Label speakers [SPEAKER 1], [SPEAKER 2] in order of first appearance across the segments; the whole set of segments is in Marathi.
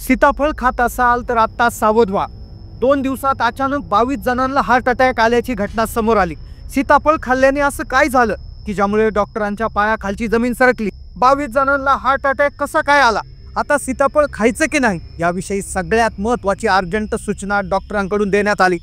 [SPEAKER 1] सीताफळ खात असाल तर आता सावध व्हा। 2 दिवसात अचानक 22 जणांना हार्ट अटॅक आल्याची घटना समोर आली। सीताफळ खाल्ल्याने असं काय झालं की ज्यामुळे डॉक्टरांच्या पायाखालची जमीन सरकली? 22 जणांना हार्ट अटॅक कसा काय आला? आता सीताफळ खायचं की नाही याविषयी सगळ्यात महत्त्वाची अर्जंट सूचना डॉक्टरांकडून देण्यात आली।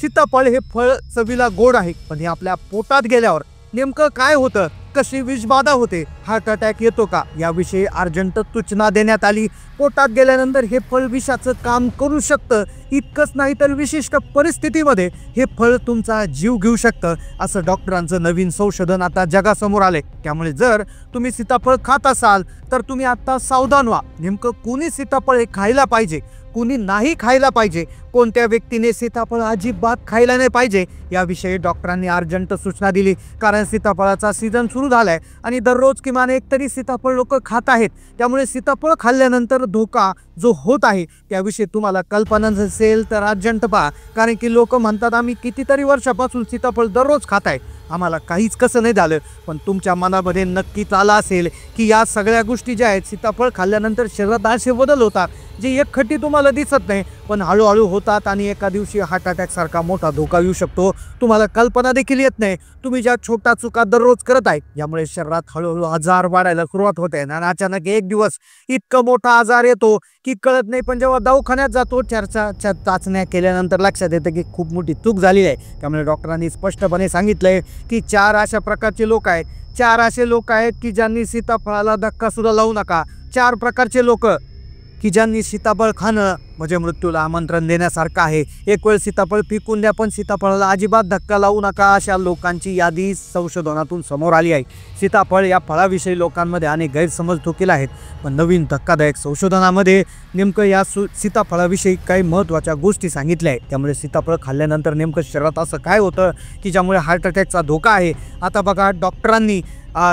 [SPEAKER 1] सीताफळ हे फळ चवीला गोड आहे, पण हे आपल्या पोटात गेल्यावर नेमकं काय होतं, कशी विषबाधा होते, हार्ट अटॅक येतो का याविषयी अर्जंट सूचना देण्यात आली। पोटात गेल्यानंतर हे फळ विषाचं काम करू शकतं। इतकंच नाही तर विशिष्ट परिस्थितीमध्ये हे फळ तुमचा जीव घेऊ शकतं, असं डॉक्टरांचं नवीन संशोधन आता जगासमोर आले। त्यामुळे जर तुम्ही सीताफळ खात असाल तर तुम्ही आता सावधान व्हा। नेमकं कोणी सीताफळ हे खायला पाहिजे, कोणी नाही खायला पाहिजे, कोणत्या व्यक्तीने सीताफळ अजिबात खायला नाही पाहिजे याविषयी डॉक्टरांनी अर्जंट सूचना दिली। कारण सीताफळाचा सीझन सुरू झालाय आणि दररोज किमान एक तरी सीताफळ लोक खात आहेत। त्यामुळे सीताफळ खाल्ल्यानंतर धोका जो होत आहे त्याविषयी तुम्हाला कल्पना नसेल तर अर्जंट पहा। कारण की लोक म्हणतात आम्ही कितीतरी वर्षापासून सीताफळ दररोज खात आहे, आम्हाला काहीच कसं नाही झालं। पण तुमच्या मनामध्ये नक्कीच आला असेल की या सगळ्या गोष्टी ज्या आहेत सीताफळ खाल्ल्यानंतर शरीरात असे बदल होतात जे एकखट्टी तुम्हाला दिसत नाही पण हळूहळू होतात आणि एका दिवशी हार्ट अटॅक सारखा मोठा धोका येऊ शकतो। तुम्हाला कल्पना देखील येत नाही। तुम्ही ज्या छोटा चुका दररोज करत आहे यामुळे शरीरात हळूहळू आजार वाढायला सुरुवात होते आणि अचानक एक दिवस इतका मोठा आजार येतो की कळत नाही। पण जेव्हा दवाखान्यात जातो चाचण्या केल्यानंतर लक्षात येतं की खूप मोठी चूक झाली आहे। त्यामुळे डॉक्टरांनी स्पष्टपणे सांगितलंय की 4 अशा प्रकारचे लोक आहेत, 4 असे लोक आहेत की ज्यांनी सीताफळाला धक्का सुद्धा लावू नका। 4 प्रकारचे लोक की ज्यांनी सीताफळ खाणं म्हणजे मृत्यूला आमंत्रण देण्यासारखं आहे। एक वेळ सीताफळ पिकून द्या पण सीताफळाला अजिबात धक्का लावू नका, अशा लोकांची यादी संशोधनातून समोर आली आहे। सीताफळ या फळाविषयी लोकांमध्ये अनेक गैरसमज देखील आहेत, पण नवीन धक्कादायक संशोधनामध्ये नेमकं या सीताफळाविषयी काही महत्त्वाच्या गोष्टी सांगितल्या आहेत। त्यामुळे सीताफळ खाल्ल्यानंतर नेमकं शरीरात असं काय होतं की ज्यामुळे हार्ट अटॅकचा धोका आहे। आता बघा, डॉक्टरांनी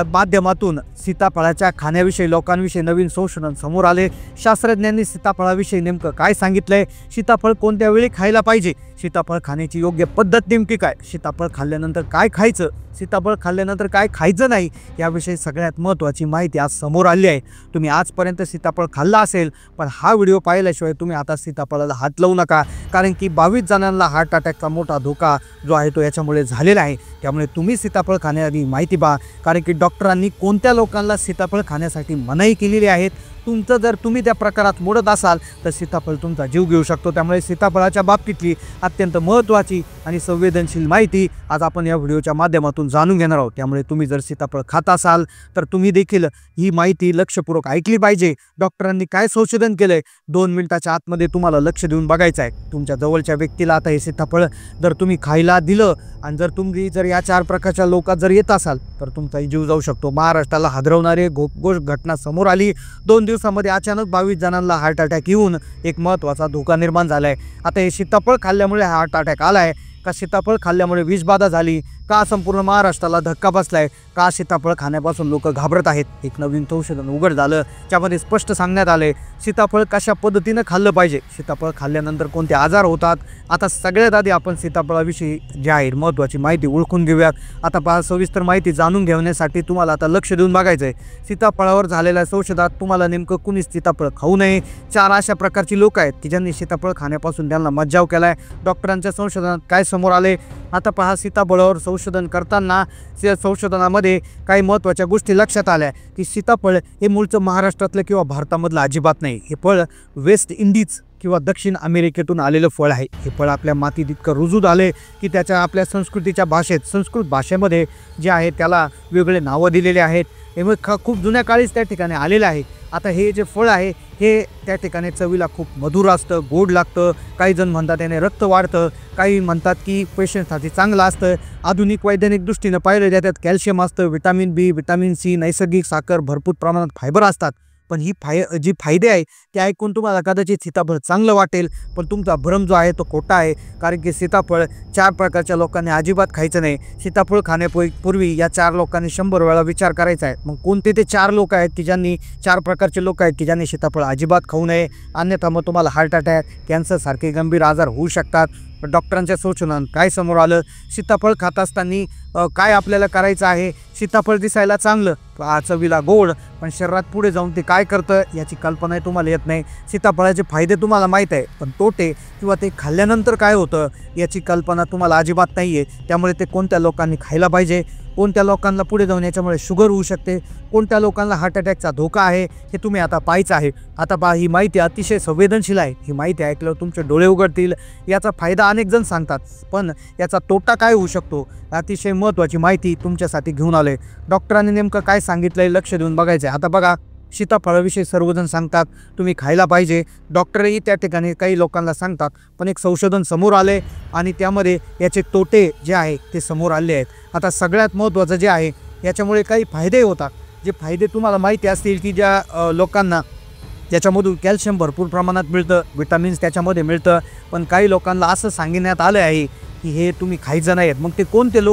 [SPEAKER 1] माध्यमातून सीताफळाच्या खाण्याविषयी लोकांविषयी नवीन संशोधन समोर आले। शास्त्रज्ञांनी सीताफळाविषयी नेमकं काय सांगितलंय, सीताफळ कोणत्या वेळी खायला पाहिजे, सीताफळ खाण्याची योग्य पद्धत नेमकी काय, सीताफळ खाल्ल्यानंतर काय खायचं, सीताफळ खाल्ल्यानंतर काय खायचं नाही याविषयी सगळ्यात महत्त्वाची माहिती आज समोर आली आहे। तुम्ही आजपर्यंत सीताफळ खाल्ला असेल पण हा व्हिडिओ पाहिल्याशिवाय तुम्ही आता सीताफळाला हात लावू नका। कारण की 22 जणांना हार्ट अटॅकचा मोठा धोका जो आहे तो याच्यामुळे झालेला आहे। त्यामुळे तुम्ही सीताफळ खाण्याआधी माहिती पहा, कारण की डॉक्टरांनी कोणत्या लोकांना सीताफळ खाण्यासाठी मनाई केलेली आहे। तुमचं जर तुम्ही त्या प्रकारात मोडत असाल तर सीताफळ तुमचा जीव घेऊ शकतो। त्यामुळे सीताफळाच्या बाबतीतली अत्यंत महत्त्वाची आणि संवेदनशील माहिती आज आपण या व्हिडिओच्या माध्यमातून जाणून घेणार आहोत। त्यामुळे तुम्ही जर सीताफळ खात असाल तर तुम्ही देखील ही माहिती लक्षपूर्वक ऐकली पाहिजे। डॉक्टरांनी काय संशोधन केलंय 2 मिनिटाच्या आतमध्ये तुम्हाला लक्ष देऊन बघायचं आहे। तुमच्या जवळच्या व्यक्तीला आता हे सीताफळ जर तुम्ही खायला दिलं आणि जर तुम्ही जर या 4 प्रकारच्या लोकात जर येत असाल तर तुमचा जीव जाऊ शकतो। महाराष्ट्राला हादरवणारी घटना समोर आली। 2 दिवसामध्ये अचानक 22 जणांना हार्ट अटॅक येऊन एक महत्त्वाचा धोका निर्माण झालाय। आता हे सीताफळ खाल्ल्यामुळे हार्ट अटॅक आलाय का सीताफळ खाल्ल्यामुळे विषबाधा झाली का संपूर्ण महाराष्ट्राला धक्का बसलाय का सीताफळ खाण्यापासून लोक घाबरत आहेत, एक नवीन संशोधन उघड झालं ज्यामध्ये स्पष्ट सांगण्यात आले सीताफळ कशा पद्धतीनं खाल्लं पाहिजे, सीताफळ खाल्ल्यानंतर कोणते आजार होतात। आता सगळ्यात आधी आपण सीताफळाविषयी जी आहे महत्त्वाची माहिती ओळखून घेऊयात। आता पहा, सविस्तर माहिती जाणून घेण्यासाठी तुम्हाला आता लक्ष देऊन बघायचं आहे। सीताफळावर झालेल्या संशोधनात तुम्हाला नेमकं कुणी सीताफळ खाऊ नये 4 अशा प्रकारची लोक आहेत की ज्यांनी सीताफळ खाण्यापासून त्यांना मज्जाव केलाय। डॉक्टरांच्या संशोधनात काय समोर आले आता पहा। सीताफळावर संशोधन करताना संशोधनामध्ये काही महत्त्वाच्या गोष्टी लक्षात आल्या की सीताफळ हे मूळचं महाराष्ट्रातलं किंवा भारतामधलं अजिबात नाही। हे फळ वेस्ट इंडिज किंवा दक्षिण अमेरिकेतून आलेलं फळ आहे। हे फळ आपल्या मातीत इतकं रुजू झाले की त्याच्या आपल्या संस्कृतीच्या भाषेत संस्कृत भाषेमध्ये जे आहे त्याला वेगळे नावं दिलेले आहेत। हे मग खूप जुन्या काळीच त्या ठिकाणी आलेलं आहे। आता हे जे फळ आहे हे त्या ठिकाणी चवीला खूप मधुर असतं, गोड लागतं। काही जण म्हणतात त्याने रक्त वाढतं, काही म्हणतात की पेशंटसाठी चांगलं असतं। आधुनिक वैज्ञानिक दृष्टीनं पाहिलं त्यात कॅल्शियम असतं, व्हिटॅमिन बी, व्हिटॅमिन सी, नैसर्गिक साखर, भरपूर प्रमाणात फायबर असतात। पण ही जी फायदे आहे ते ऐकून तुम्हाला कदाचित सीताफळ चांगलं वाटेल, पण तुमचा भ्रम जो आहे तो खोटा आहे। कारण की सीताफळ 4 प्रकारच्या लोकांनी अजिबात खायचं नाही। सीताफळ खाण्यापूर्वी या 4 लोकांनी 100 वेळा विचार करायचा आहे। मग कोणते ते 4 लोक आहेत की ज्यांनी 4 प्रकारचे लोक आहेत की ज्यांनी सीताफळ अजिबात खाऊ नये, अन्यथा मग तुम्हाला हार्ट अटॅक, कॅन्सर सारखे गंभीर आजार होऊ शकतात। डॉक्टरांच्या सूचनांत काय समोर आलं, सीताफळ खात असताना काय आपल्याला करायचं आहे. सीताफळ दिसायला चांगलं, चवीला गोड, पण शरीरात पुढे जाऊन ते काय करतं याची कल्पना तुम्हाला येत नाही. सीताफळाचे फायदे तुम्हाला माहीत आहे, पण तोटे किंवा ते खाल्ल्यानंतर काय होतं याची कल्पना तुम्हाला अजिबात नाही आहे. त्यामुळे ते कोणत्या लोकांनी खायला पाहिजे, कोणत्या लोकांना पुढे जाऊन याच्यामुळे शुगर होऊ शकते, कोणत्या लोकांना हार्ट अटॅकचा धोका आहे हे तुम्ही आता पाहायचं आहे. आता पहा, ही माहिती अतिशय संवेदनशील आहे. ही माहिती ऐकल्यावर तुमचे डोळे उघडतील. याचा फायदा अनेक जण सांगतात, पण याचा तोटा काय होऊ शकतो अतिशय महत्त्वाची माहिती तुमच्यासाठी घेऊन आले. डॉक्टरांनी नेमकं काय सांगितलं आहे लक्ष देऊन बघायचं आहे. आता बघा, सीताफळाविषयी सर्वजण सांगतात तुम्ही खायला पाहिजे, डॉक्टरही त्या ठिकाणी काही लोकांना सांगतात, पण एक संशोधन समोर आले आणि त्यामध्ये याचे तोटे जे आहे ते समोर आले आहेत. आता सगळ्यात महत्त्वाचं जे आहे याच्यामुळे काही फायदे होतात. जे फायदे तुम्हाला माहिती असतील की ज्या लोकांना त्याच्यामधून कॅल्शियम भरपूर प्रमाणात मिळतं, विटामिन्स त्याच्यामध्ये मिळतं, पण काही लोकांना असं सांगण्यात आलं आहे की हे तुम्ही खायचं नाही आहेत. मग ते कोणते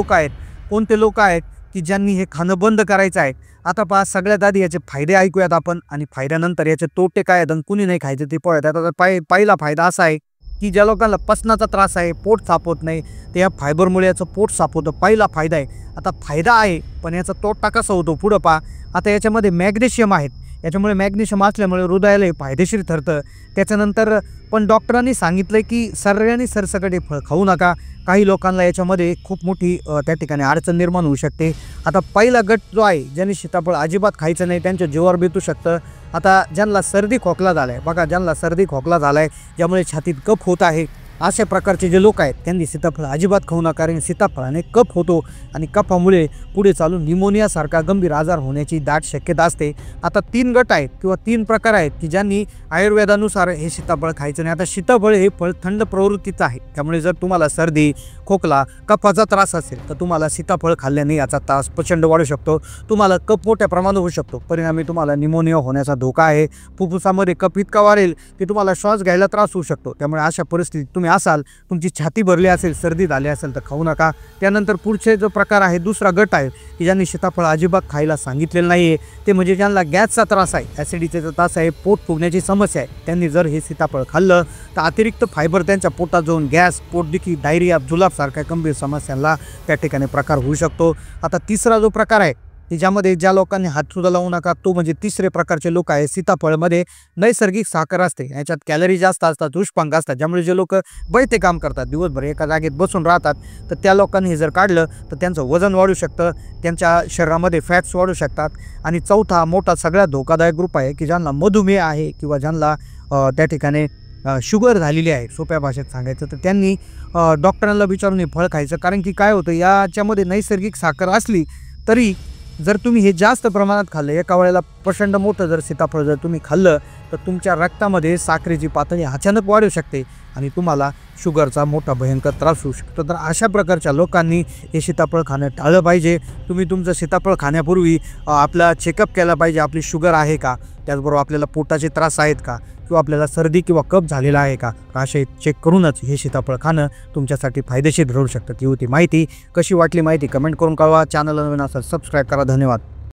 [SPEAKER 1] लोक आहेत की ज्यांनी हे खाणं बंद करायचं आहे. आता पहा, सगळ्यात आधी याचे फायदे ऐकूयात आपण आणि फायद्यानंतर याचे तोटे काय आहेत आणि कुणी नाही खायचं ते पाहूयात. आता पहिला फायदा असा आहे की ज्या लोकांना पचनाचा त्रास आहे, पोट साफ होत नाही, ते या फायबरमुळे याचं पोट साफ होतं. पहिला फायदा आहे. आता फायदा आहे, पण याचा तोटा कसा होतो पुढं पहा. आता याच्यामध्ये मॅग्नेशियम आहेत, याच्यामुळे मॅग्नेशियम असल्यामुळे हृदयाला फायदेशीर ठरतं. त्याच्यानंतर पण डॉक्टरांनी सांगितलं की सर्वांनी सरसकट हे फळ खाऊ नका. काही लोकांना याच्यामध्ये खूप मोठी त्या ठिकाणी अडचण निर्माण होऊ शकते. आता पहिला गट जो आहे, ज्यांनी सीताफळ अजिबात खायचं नाही त्यांच्या जीवावर बेतू शकतं. आता ज्यांना सर्दी खोकला झाला आहे, बघा, ज्यांना सर्दी खोकला झाला आहे, ज्यामुळे छातीत कफ होत आहे, अशा प्रकारचे जे लोक आहेत त्यांनी सीताफळ अजिबात खाऊ नका. कारण सीताफळाने कफ होतो आणि कफामुळे पुढे चालून निमोनियासारखा गंभीर आजार होण्याची दाट शक्यता असते. आता 3 गट आहेत किंवा 3 प्रकार आहेत की ज्यांनी आयुर्वेदानुसार हे सीताफळ खायचं नाही. आता सीताफळ हे फळ थंड प्रवृत्तीचं आहे, त्यामुळे जर तुम्हाला सर्दी, खोकला, कफाचा त्रास असेल तर तुम्हाला सीताफळ खाल्ल्याने याचा त्रास प्रचंड वाढू शकतो. तुम्हाला कफ मोठ्या प्रमाणात होऊ शकतो, परिणामी तुम्हाला निमोनिया होण्याचा धोका आहे. फुफ्फुसामध्ये कफ इतका वाढेल की तुम्हाला श्वास घ्यायला त्रास होऊ शकतो. त्यामुळे अशा परिस्थितीत तुम्ही असाल, तुमची छाती भरली असेल, सर्दी झाली असेल तर खाऊ नका. त्यानंतर पुढचे जो प्रकार आहे, दुसरा गट आहे की ज्यांनी सीताफळ अजिबात खायला सांगितलेलं नाही आहे, ते म्हणजे ज्यांना गॅसचा त्रास आहे, ॲसिडिटीचा त्रास आहे, पोट फुगण्याची समस्या आहे, त्यांनी जर हे सीताफळ खाल्लं तर अतिरिक्त फायबर त्यांच्या पोटात जाऊन गॅस, पोटदुखी, डायरिया, जुलाबसारख्या गंभीर समस्यांना त्या ठिकाणी प्रकार होऊ शकतो. आता तिसरा जो प्रकार आहे की ज्यामध्ये ज्या लोकांनी हातसुद्धा लावू नका, तो म्हणजे तिसरे प्रकारचे लोक आहे. सीताफळमध्ये नैसर्गिक साखर असते, याच्यात कॅलरी जास्त असतात, उष्मांक असतात, ज्यामुळे जे लोक बैठे काम करतात, दिवसभर एका जागेत बसून राहतात, तर त्या लोकांनी हे जर काढलं तर त्यांचं वजन वाढू शकतं, त्यांच्या शरीरामध्ये फॅट्स वाढू शकतात. आणि चौथा मोठा सगळ्यात धोकादायक ग्रुप आहे की ज्यांना मधुमेह आहे किंवा ज्यांना त्या ठिकाणी शुगर झालेली आहे, सोप्या भाषेत सांगायचं तर त्यांनी डॉक्टरांना विचारून हे फळ खायचं. कारण की काय होतं, याच्यामध्ये नैसर्गिक साखर असली तरी जर तुम्ही हे जास्त प्रमाणात खाल्लं, एका वेळेला प्रचंड मोठं जर सीताफळ जर तुम्ही खाल्लं तर तुमच्या रक्तामध्ये साखरेची पातळी अचानक वाढू शकते आणि तुम्हाला शुगरचा मोठा भयंकर त्रास होऊ शकतो. तर अशा प्रकारच्या लोकांनी हे सीताफळ खाणं टाळलं पाहिजे. तुम्ही तुमचं सीताफळ खाण्यापूर्वी आपला चेकअप केला पाहिजे, आपली शुगर आहे का, त्याचबरोबर आपल्याला पोटाचे त्रास आहेत का, किंवा आपल्याला सर्दी किंवा कफ झालेला आहे का, असे चेक करूनच हे सीताफळ खाणं तुमच्यासाठी फायदेशीर ठरू शकतं. ती होती माहिती. कशी वाटली माहिती कमेंट करून कळवा. चॅनलला नवीन असेल सबस्क्राईब करा. धन्यवाद.